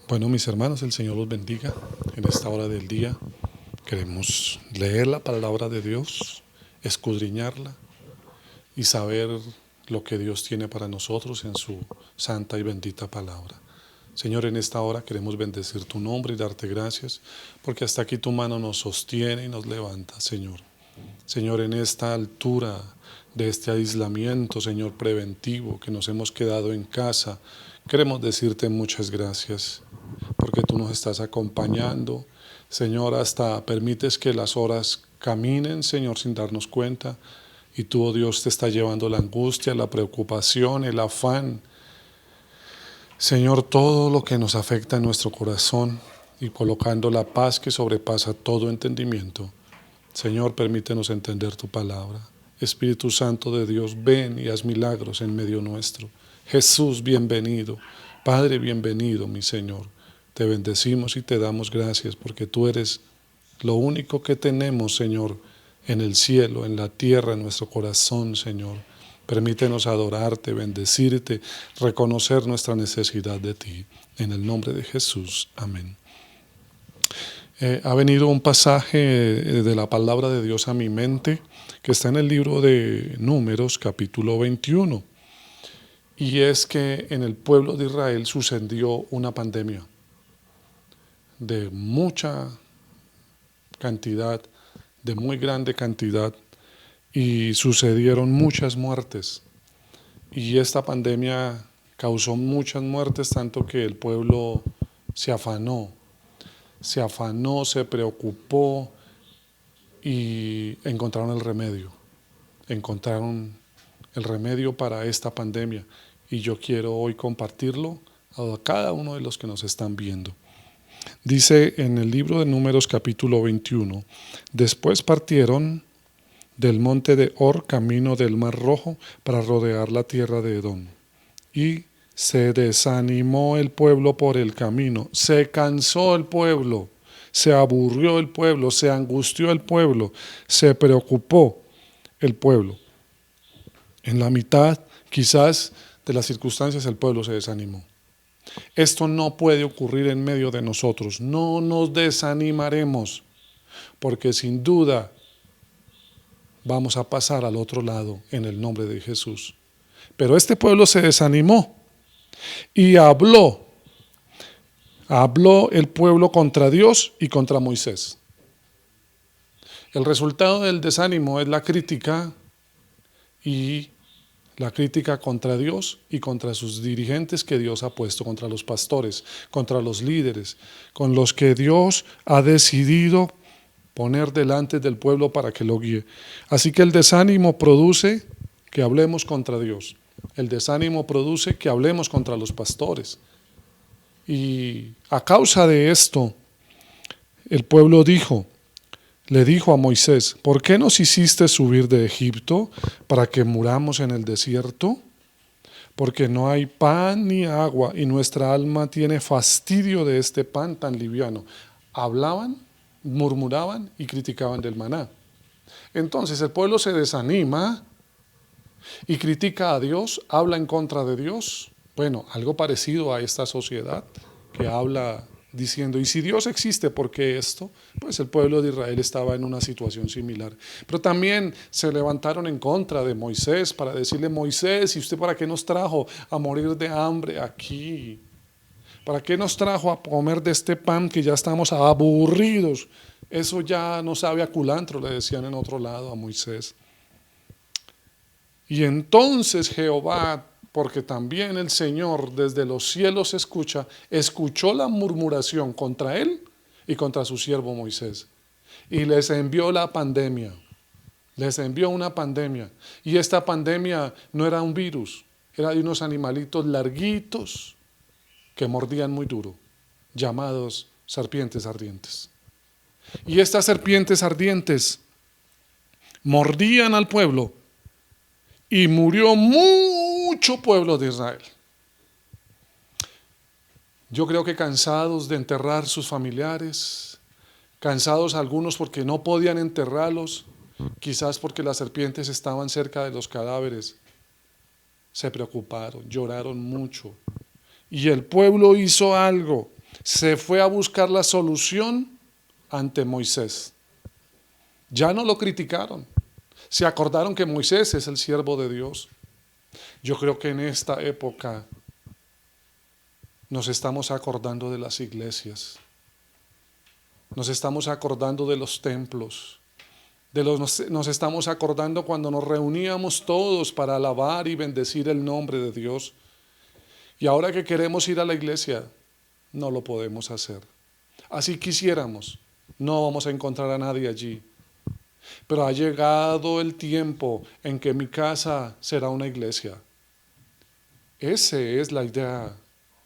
Bueno, mis hermanos, el Señor los bendiga en esta hora del día. Queremos leer la palabra de Dios, escudriñarla y saber lo que Dios tiene para nosotros en su santa y bendita palabra. Señor, en esta hora queremos bendecir tu nombre y darte gracias, porque hasta aquí tu mano nos sostiene y nos levanta, Señor. Señor, en esta altura de este aislamiento, Señor, preventivo, que nos hemos quedado en casa, queremos decirte muchas gracias, porque tú nos estás acompañando. Señor, hasta permites que las horas caminen, Señor, sin darnos cuenta. Y tú, oh Dios, te está llevando la angustia, la preocupación, el afán. Señor, todo lo que nos afecta en nuestro corazón y colocando la paz que sobrepasa todo entendimiento. Señor, permítenos entender tu palabra. Espíritu Santo de Dios, ven y haz milagros en medio nuestro. Jesús, bienvenido. Padre, bienvenido, mi Señor. Te bendecimos y te damos gracias porque tú eres lo único que tenemos, Señor, en el cielo, en la tierra, en nuestro corazón, Señor. Permítenos adorarte, bendecirte, reconocer nuestra necesidad de ti. En el nombre de Jesús. Amén. Ha venido un pasaje de la palabra de Dios a mi mente que está en el libro de Números, capítulo 21. Y es que en el pueblo de Israel sucedió una pandemia de mucha cantidad, de muy grande cantidad, y sucedieron muchas muertes. Y esta pandemia causó muchas muertes, tanto que el pueblo se afanó, se preocupó y encontraron el remedio. Encontraron el remedio para esta pandemia. Y yo quiero hoy compartirlo a cada uno de los que nos están viendo. Dice en el libro de Números capítulo 21, después partieron del monte de Or camino del Mar Rojo para rodear la tierra de Edom. Y se desanimó el pueblo por el camino, se cansó el pueblo, se aburrió el pueblo, se angustió el pueblo, se preocupó el pueblo. En la mitad, quizás, de las circunstancias el pueblo se desanimó. Esto no puede ocurrir en medio de nosotros. No nos desanimaremos, porque sin duda vamos a pasar al otro lado en el nombre de Jesús. Pero este pueblo se desanimó y habló el pueblo contra Dios y contra Moisés. El resultado del desánimo es la crítica contra Dios y contra sus dirigentes que Dios ha puesto, contra los pastores, contra los líderes, con los que Dios ha decidido poner delante del pueblo para que lo guíe. Así que el desánimo produce que hablemos contra Dios. El desánimo produce que hablemos contra los pastores. Y a causa de esto, el pueblo le dijo a Moisés, ¿por qué nos hiciste subir de Egipto para que muramos en el desierto? Porque no hay pan ni agua y nuestra alma tiene fastidio de este pan tan liviano. Hablaban, murmuraban y criticaban del maná. Entonces el pueblo se desanima y critica a Dios, habla en contra de Dios. Bueno, algo parecido a esta sociedad que habla diciendo, ¿y si Dios existe, por qué esto? Pues el pueblo de Israel estaba en una situación similar. Pero también se levantaron en contra de Moisés para decirle, Moisés, ¿y usted para qué nos trajo a morir de hambre aquí? ¿Para qué nos trajo a comer de este pan que ya estamos aburridos? Eso ya no sabe a culantro, le decían en otro lado a Moisés. Y entonces Jehová, porque también el Señor desde los cielos escuchó la murmuración contra él y contra su siervo Moisés. Y les envió la pandemia, les envió una pandemia. Y esta pandemia no era un virus, era de unos animalitos larguitos que mordían muy duro, llamados serpientes ardientes. Y estas serpientes ardientes mordían al pueblo y murió mucho pueblo de Israel. Yo creo que cansados de enterrar sus familiares, cansados algunos porque no podían enterrarlos, quizás porque las serpientes estaban cerca de los cadáveres, se preocuparon, lloraron mucho. Y el pueblo hizo algo. se fue a buscar la solución ante Moisés. Ya no lo criticaron. Se acordaron que Moisés es el siervo de Dios. Yo creo que en esta época nos estamos acordando de las iglesias. Nos estamos acordando de los templos. Nos estamos acordando cuando nos reuníamos todos para alabar y bendecir el nombre de Dios. Y ahora que queremos ir a la iglesia, no lo podemos hacer. Así quisiéramos, no vamos a encontrar a nadie allí. Pero ha llegado el tiempo en que mi casa será una iglesia. Esa es la idea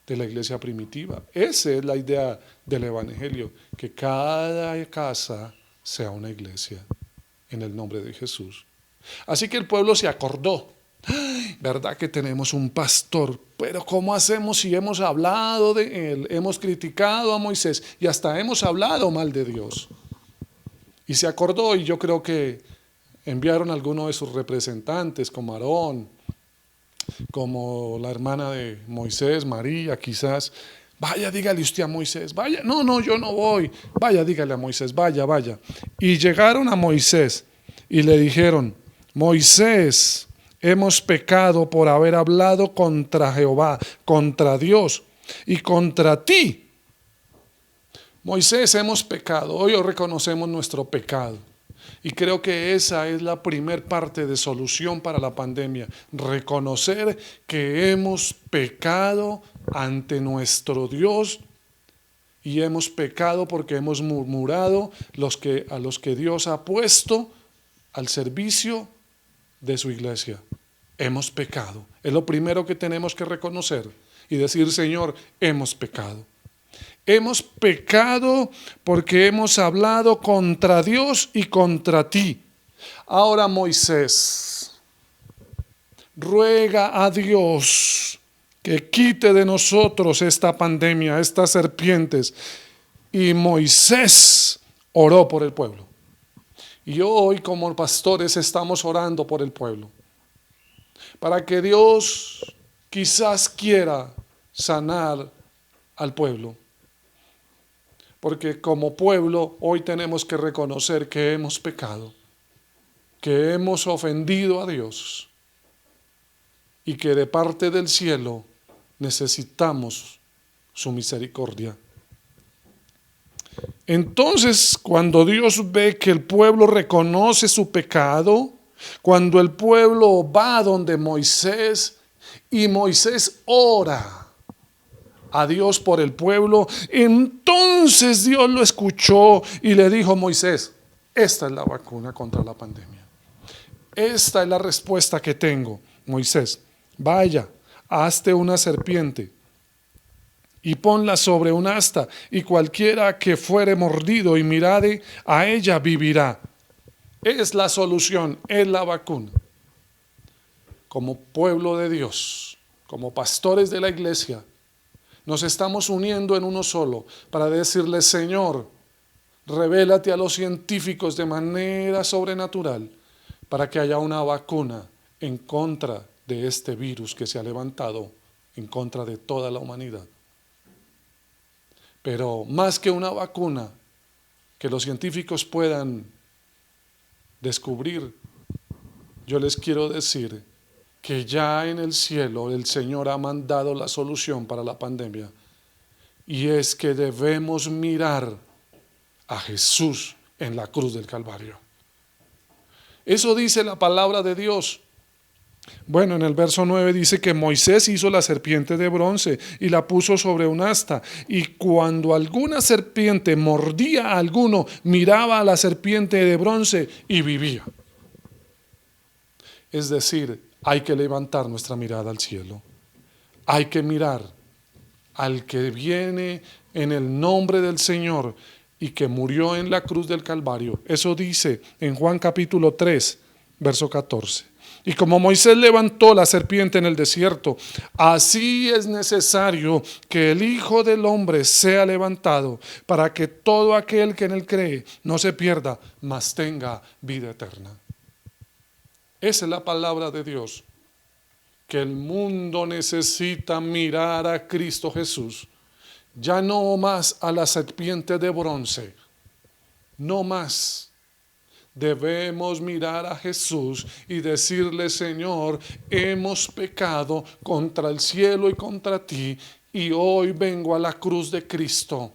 de la iglesia primitiva. Esa es la idea del evangelio, que cada casa sea una iglesia en el nombre de Jesús. Así que el pueblo se acordó. ¡Ay! ¿Verdad que tenemos un pastor? Pero ¿cómo hacemos si hemos hablado de él? Hemos criticado a Moisés y hasta hemos hablado mal de Dios. Y se acordó, y yo creo que enviaron a algunos de sus representantes, como Aarón, como la hermana de Moisés, María, quizás. Vaya, dígale usted a Moisés, vaya. No, yo no voy. Vaya, dígale a Moisés, vaya. Y llegaron a Moisés y le dijeron: Moisés, hemos pecado por haber hablado contra Jehová, contra Dios y contra ti. Moisés, hemos pecado. Hoy reconocemos nuestro pecado. Y creo que esa es la primer parte de solución para la pandemia. Reconocer que hemos pecado ante nuestro Dios y hemos pecado porque hemos murmurado a los que Dios ha puesto al servicio de su iglesia. Hemos pecado. Es lo primero que tenemos que reconocer y decir: Señor, hemos pecado. Hemos pecado porque hemos hablado contra Dios y contra ti. Ahora, Moisés, ruega a Dios que quite de nosotros esta pandemia, estas serpientes. Y Moisés oró por el pueblo. Y hoy, como pastores, estamos orando por el pueblo, para que Dios quizás quiera sanar al pueblo. Porque como pueblo hoy tenemos que reconocer que hemos pecado, que hemos ofendido a Dios y que de parte del cielo necesitamos su misericordia. Entonces, cuando Dios ve que el pueblo reconoce su pecado, cuando el pueblo va donde Moisés y Moisés ora a Dios por el pueblo, entonces Dios lo escuchó y le dijo: Moisés, esta es la vacuna contra la pandemia. Esta es la respuesta que tengo. Moisés, vaya, hazte una serpiente y ponla sobre un asta, y cualquiera que fuere mordido y mirare a ella vivirá. Es la solución, es la vacuna. Como pueblo de Dios, como pastores de la iglesia, nos estamos uniendo en uno solo para decirle: Señor, revélate a los científicos de manera sobrenatural para que haya una vacuna en contra de este virus que se ha levantado en contra de toda la humanidad. Pero más que una vacuna que los científicos puedan descubrir, yo les quiero decir que ya en el cielo el Señor ha mandado la solución para la pandemia, y es que debemos mirar a Jesús en la cruz del Calvario. Eso dice la palabra de Dios. Bueno, en el verso 9 dice que Moisés hizo la serpiente de bronce y la puso sobre un asta, y cuando alguna serpiente mordía a alguno, miraba a la serpiente de bronce y vivía. Es decir, hay que levantar nuestra mirada al cielo. Hay que mirar al que viene en el nombre del Señor y que murió en la cruz del Calvario. Eso dice en Juan capítulo 3, verso 14. Y como Moisés levantó la serpiente en el desierto, así es necesario que el Hijo del Hombre sea levantado, para que todo aquel que en él cree no se pierda, mas tenga vida eterna. Esa es la palabra de Dios, que el mundo necesita mirar a Cristo Jesús, Ya no más a la serpiente de bronce, no más. Debemos mirar a Jesús y decirle: Señor, hemos pecado contra el cielo y contra ti, y hoy vengo a la cruz de Cristo,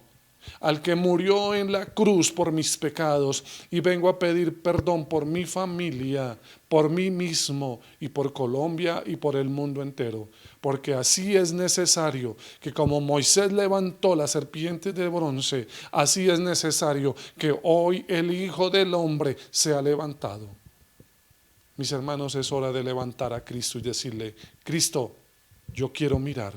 al que murió en la cruz por mis pecados, y vengo a pedir perdón por mi familia, por mí mismo y por Colombia y por el mundo entero, porque así es necesario que, como Moisés levantó la serpiente de bronce, así es necesario que hoy el Hijo del Hombre sea levantado. Mis hermanos, es hora de levantar a Cristo y decirle: Cristo, yo quiero mirar.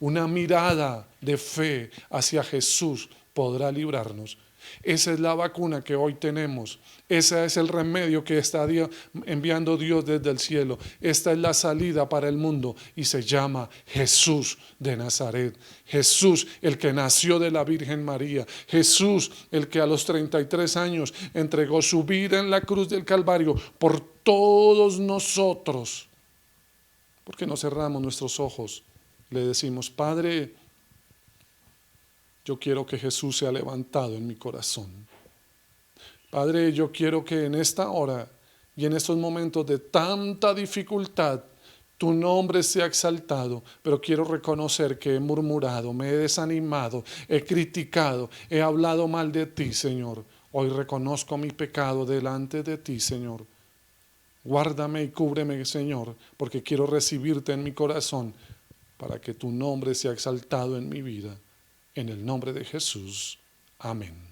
Una mirada de fe hacia Jesús podrá librarnos. Esa es la vacuna que hoy tenemos. Ese es el remedio que está enviando Dios desde el cielo. Esta es la salida para el mundo y se llama Jesús de Nazaret. Jesús, el que nació de la Virgen María. Jesús, el que a los 33 años entregó su vida en la cruz del Calvario por todos nosotros. ¿Por qué no cerramos nuestros ojos? Le decimos: Padre, yo quiero que Jesús sea levantado en mi corazón. Padre, yo quiero que en esta hora y en estos momentos de tanta dificultad, tu nombre sea exaltado, pero quiero reconocer que he murmurado, me he desanimado, he criticado, he hablado mal de ti, Señor. Hoy reconozco mi pecado delante de ti, Señor. Guárdame y cúbreme, Señor, porque quiero recibirte en mi corazón, para que tu nombre sea exaltado en mi vida. En el nombre de Jesús. Amén.